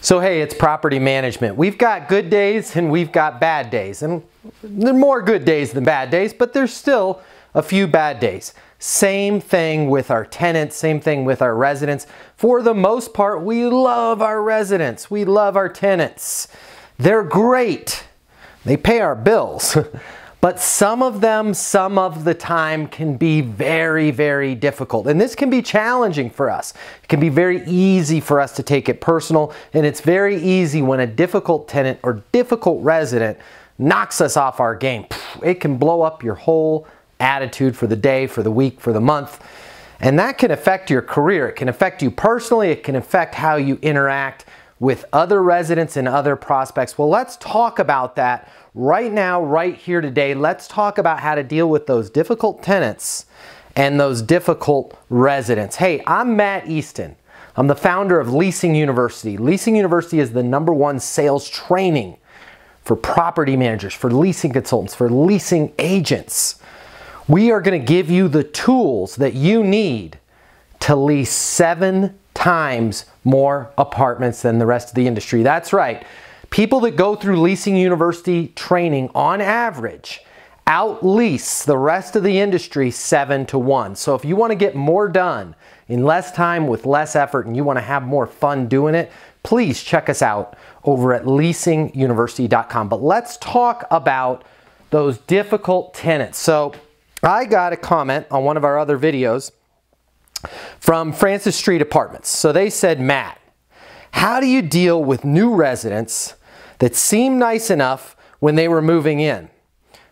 So hey, it's property management. We've got good days and we've got bad days. And there are more good days than bad days, but there's still a few bad days. Same thing with our tenants, same thing with our residents. For the most part, we love our residents. We love our tenants. They're great. They pay our bills. But some of them, some of the time, can be very, very difficult. And this can be challenging for us. It can be very easy for us to take it personal. And it's very easy when a difficult tenant or difficult resident knocks us off our game. It can blow up your whole attitude for the day, for the week, for the month. And that can affect your career. It can affect you personally. It can affect how you interact with other residents and other prospects. Well, let's talk about that right now, right here today. Let's talk about how to deal with those difficult tenants and those difficult residents. Hey, I'm Matt Easton. I'm the founder of Leasing University. Leasing University is the #1 sales training for property managers, for leasing consultants, for leasing agents. We are going to give you the tools that you need to lease 7 times more apartments than the rest of the industry. That's right. People that go through Leasing University training on average outlease the rest of the industry 7-to-1. So if you want to get more done in less time with less effort and you want to have more fun doing it, please check us out over at leasinguniversity.com. But let's talk about those difficult tenants. So I got a comment on one of our other videos from Francis Street Apartments. So they said, Matt, how do you deal with new residents that seem nice enough when they were moving in,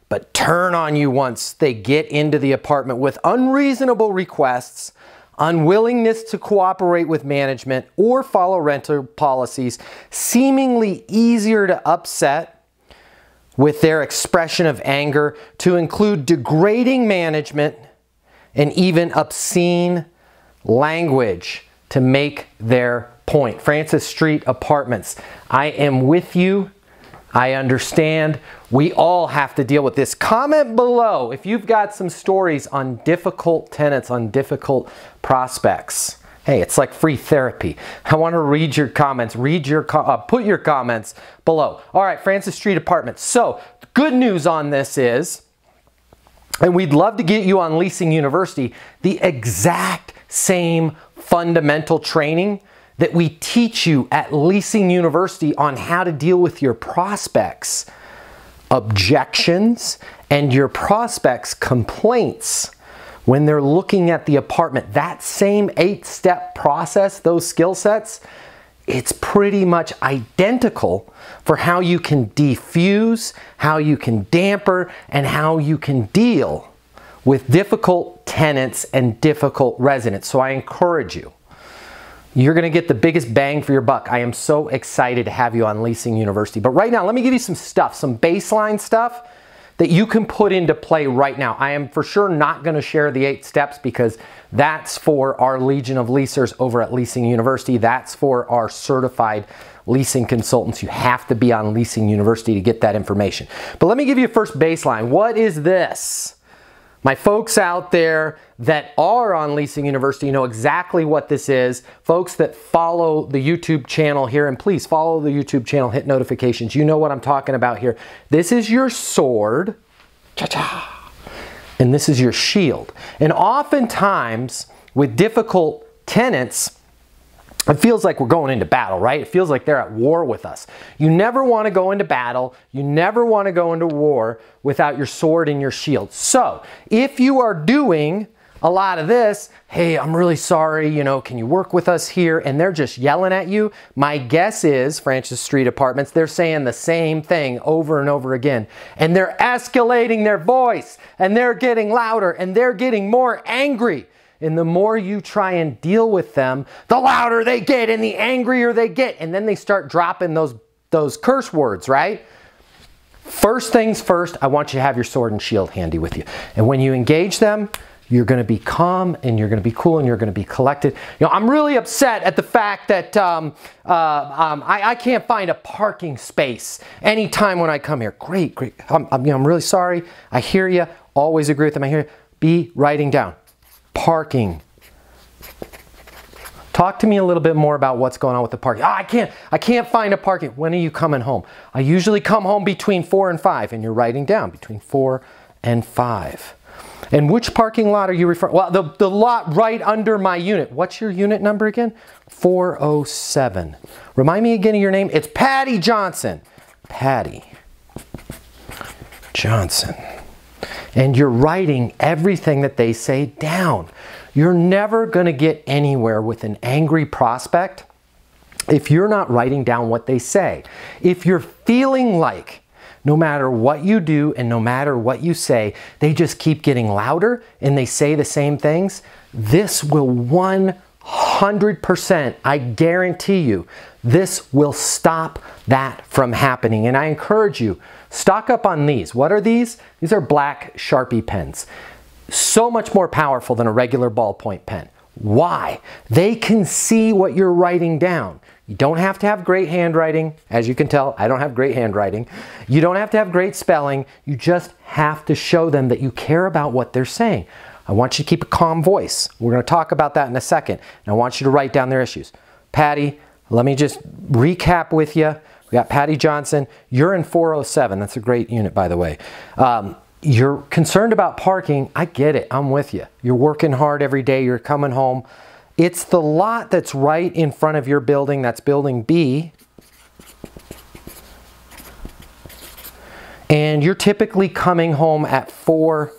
but turn on you once they get into the apartment with unreasonable requests, unwillingness to cooperate with management or follow rental policies, seemingly easier to upset with their expression of anger, to include degrading management and even obscene language to make their point. Francis Street Apartments, I am with you. I understand. We all have to deal with this. Comment below if you've got some stories on difficult tenants, on difficult prospects. Hey, it's like free therapy. I want to read your comments. Put your comments below. All right, Francis Street Apartments. So, good news on this is, and we'd love to get you on Leasing University, the exact same fundamental training that we teach you at Leasing University on how to deal with your prospects' objections and your prospects' complaints when they're looking at the apartment. That same 8-step process, those skill sets, it's pretty much identical for how you can diffuse, how you can damper, and how you can deal with difficult tenants and difficult residents. So I encourage you. You're going to get the biggest bang for your buck. I am so excited to have you on Leasing University. But right now, let me give you some stuff, some baseline stuff that you can put into play right now. I am for sure not going to share the 8 steps because that's for our Legion of Leasers over at Leasing University. That's for our certified leasing consultants. You have to be on Leasing University to get that information. But let me give you a first baseline. What is this? My folks out there that are on Leasing University know exactly what this is. Folks that follow the YouTube channel here, and please follow the YouTube channel, hit notifications. You know what I'm talking about here. This is your sword, cha-cha, and this is your shield. And oftentimes with difficult tenants, it feels like we're going into battle, right? It feels like they're at war with us. You never want to go into battle. You never want to go into war without your sword and your shield. So if you are doing a lot of this, hey, I'm really sorry, you know, can you work with us here? And they're just yelling at you. My guess is, Francis Street Apartments, they're saying the same thing over and over again. And they're escalating their voice, and they're getting louder, and they're getting more angry. And the more you try and deal with them, the louder they get and the angrier they get. And then they start dropping those curse words, right? First things first, I want you to have your sword and shield handy with you. And when you engage them, you're going to be calm and you're going to be cool and you're going to be collected. You know, I'm really upset at the fact that I can't find a parking space anytime when I come here. Great. I'm really sorry. I hear you. Always agree with them. I hear you. Be writing down. Parking Talk to me a little bit more about what's going on with the parking. Oh, I can't find a parking. When are you coming home? I usually come home between 4 and 5, and you're writing down between 4 and 5. And which parking lot are you referring? Well, the lot right under my unit. What's your unit number again? 407. Remind me again of your name. It's Patty Johnson. Patty Johnson. And you're writing everything that they say down. You're never going to get anywhere with an angry prospect if you're not writing down what they say. If you're feeling like no matter what you do and no matter what you say, they just keep getting louder and they say the same things, this will 100%, I guarantee you, this will stop that from happening. And I encourage you, stock up on these. What are these? These are black Sharpie pens. So much more powerful than a regular ballpoint pen. Why? They can see what you're writing down. You don't have to have great handwriting. As you can tell, I don't have great handwriting. You don't have to have great spelling. You just have to show them that you care about what they're saying. I want you to keep a calm voice. We're going to talk about that in a second. And I want you to write down their issues. Patty, let me just recap with you. We got Patty Johnson. You're in 407. That's a great unit, by the way. You're concerned about parking. I get it. I'm with you. You're working hard every day. You're coming home. It's the lot that's right in front of your building. That's building B. And you're typically coming home at 4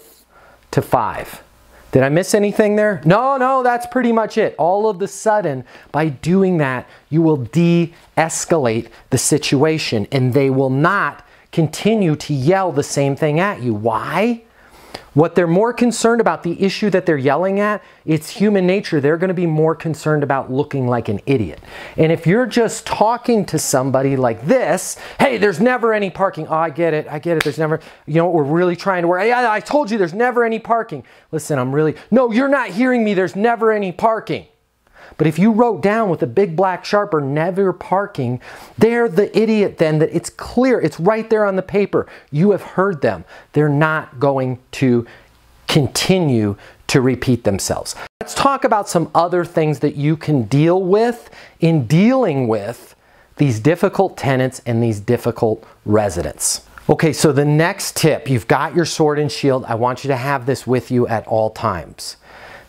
to 5. Did I miss anything there? No, that's pretty much it. All of a sudden, by doing that, you will de-escalate the situation and they will not continue to yell the same thing at you. Why? What they're more concerned about, the issue that they're yelling at, it's human nature. They're going to be more concerned about looking like an idiot. And if you're just talking to somebody like this, hey, there's never any parking. Oh, I get it. There's never, you know, we're really trying to work. Yeah, I told you there's never any parking. Listen, no, you're not hearing me. There's never any parking. But if you wrote down with a big black sharper, never parking, they're the idiot then, that it's clear, it's right there on the paper. You have heard them. They're not going to continue to repeat themselves. Let's talk about some other things that you can deal with in dealing with these difficult tenants and these difficult residents. Okay, so the next tip, you've got your sword and shield. I want you to have this with you at all times.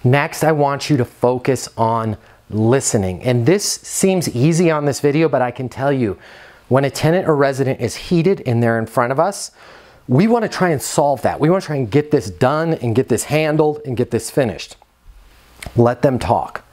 Next, I want you to focus on listening. And this seems easy on this video, but I can tell you, when a tenant or resident is heated and they're in front of us, we want to try and solve that. We want to try and get this done and get this handled and get this finished. Let them talk.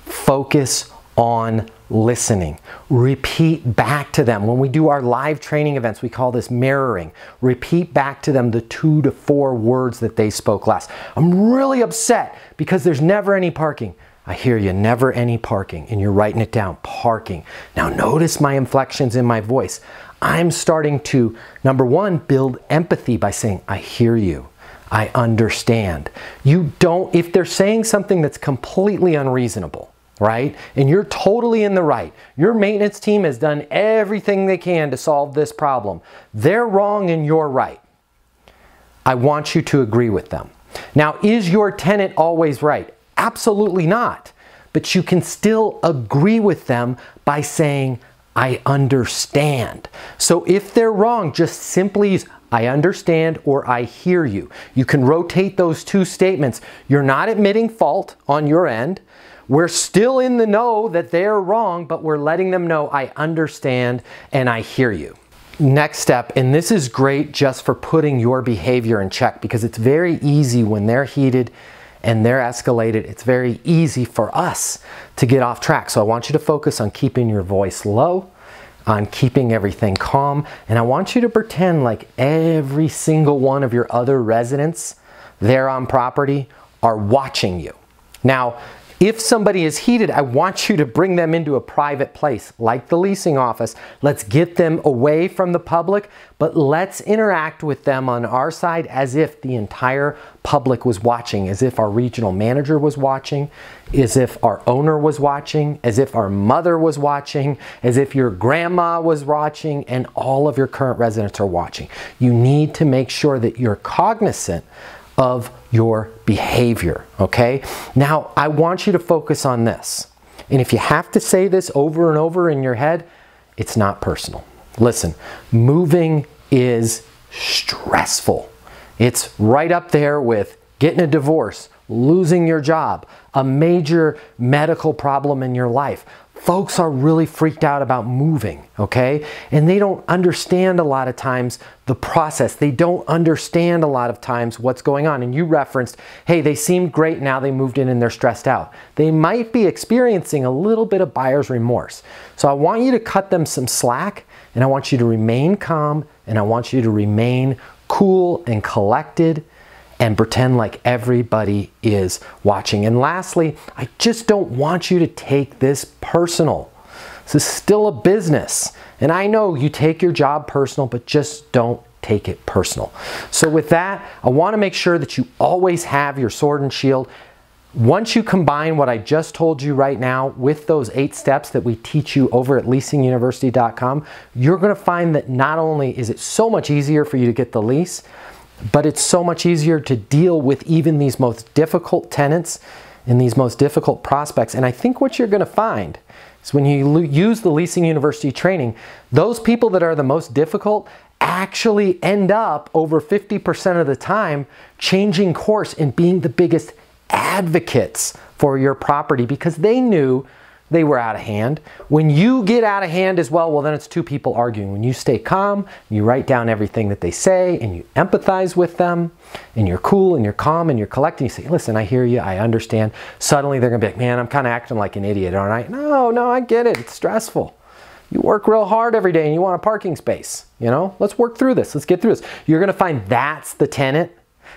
Focus on listening. Repeat back to them. When we do our live training events, we call this mirroring. Repeat back to them the 2 to 4 words that they spoke last. I'm really upset because there's never any parking. I hear you, never any parking, and you're writing it down, parking. Now notice my inflections in my voice. I'm starting to, number one, build empathy by saying, I hear you, I understand. You don't, if they're saying something that's completely unreasonable, right? And you're totally in the right. Your maintenance team has done everything they can to solve this problem. They're wrong and you're right. I want you to agree with them. Now, is your tenant always right? Absolutely not. But you can still agree with them by saying, I understand. So if they're wrong, just simply use I understand or I hear you. You can rotate those two statements. You're not admitting fault on your end. We're still in the know that they're wrong, but we're letting them know I understand and I hear you. Next step, and this is great just for putting your behavior in check, because it's very easy when they're heated and they're escalated, it's very easy for us to get off track. So I want you to focus on keeping your voice low, on keeping everything calm, and I want you to pretend like every single one of your other residents there on property are watching you. Now, if somebody is heated, I want you to bring them into a private place, like the leasing office. Let's get them away from the public, but let's interact with them on our side as if the entire public was watching, as if our regional manager was watching, as if our owner was watching, as if our mother was watching, as if your grandma was watching, and all of your current residents are watching. You need to make sure that you're cognizant of your behavior, okay? Now, I want you to focus on this. And if you have to say this over and over in your head, it's not personal. Listen, moving is stressful. It's right up there with getting a divorce, losing your job, a major medical problem in your life. Folks are really freaked out about moving, okay? And they don't understand a lot of times the process. They don't understand a lot of times what's going on. And you referenced, hey, they seemed great, now they moved in and they're stressed out. They might be experiencing a little bit of buyer's remorse. So I want you to cut them some slack, and I want you to remain calm, and I want you to remain cool and collected, and pretend like everybody is watching. And lastly, I just don't want you to take this personal. This is still a business. And I know you take your job personal, but just don't take it personal. So with that, I want to make sure that you always have your sword and shield. Once you combine what I just told you right now with those 8 steps that we teach you over at leasinguniversity.com, you're going to find that not only is it so much easier for you to get the lease, but it's so much easier to deal with even these most difficult tenants and these most difficult prospects. And I think what you're going to find is when you use the Leasing University training, those people that are the most difficult actually end up over 50% of the time changing course and being the biggest advocates for your property because they knew they were out of hand. When you get out of hand as well, then it's 2 people arguing. When you stay calm, you write down everything that they say and you empathize with them and you're cool and you're calm and you're collecting, you say, listen, I hear you, I understand. Suddenly they're gonna be like, man, I'm kind of acting like an idiot, aren't I? No, I get it, it's stressful. You work real hard every day and you want a parking space, you know? Let's work through this, let's get through this. You're gonna find that's the tenant.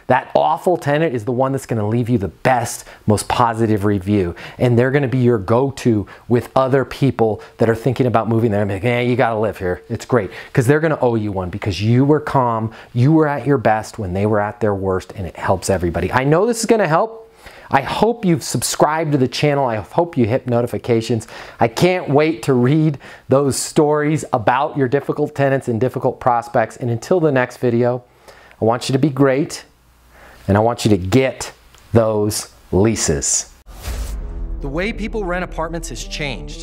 That awful tenant is the one that's going to leave you the best, most positive review. And they're going to be your go-to with other people that are thinking about moving there. And be like, you got to live here. It's great. Because they're going to owe you one because you were calm. You were at your best when they were at their worst, and it helps everybody. I know this is going to help. I hope you've subscribed to the channel. I hope you hit notifications. I can't wait to read those stories about your difficult tenants and difficult prospects. And until the next video, I want you to be great. And I want you to get those leases. The way people rent apartments has changed.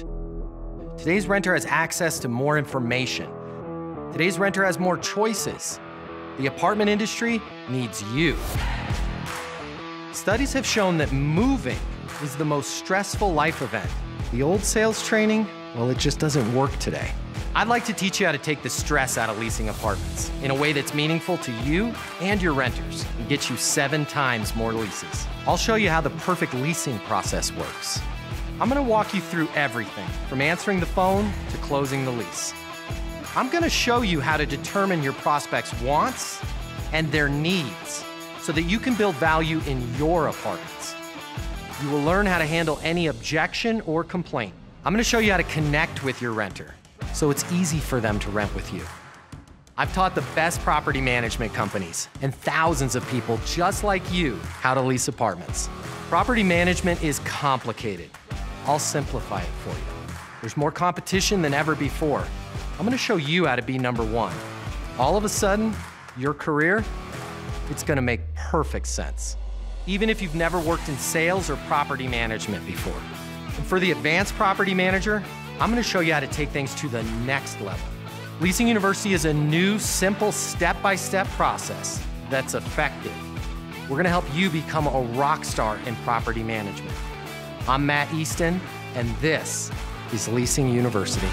Today's renter has access to more information. Today's renter has more choices. The apartment industry needs you. Studies have shown that moving is the most stressful life event. The old sales training, well, it just doesn't work today. I'd like to teach you how to take the stress out of leasing apartments in a way that's meaningful to you and your renters and get you 7 times more leases. I'll show you how the perfect leasing process works. I'm gonna walk you through everything from answering the phone to closing the lease. I'm gonna show you how to determine your prospects' wants and their needs so that you can build value in your apartments. You will learn how to handle any objection or complaint. I'm gonna show you how to connect with your renter so it's easy for them to rent with you. I've taught the best property management companies and thousands of people just like you how to lease apartments. Property management is complicated. I'll simplify it for you. There's more competition than ever before. I'm gonna show you how to be number 1. All of a sudden, your career, it's gonna make perfect sense. Even if you've never worked in sales or property management before. And for the advanced property manager, I'm going to show you how to take things to the next level. Leasing University is a new, simple, step-by-step process that's effective. We're going to help you become a rock star in property management. I'm Easton, and this is Leasing University.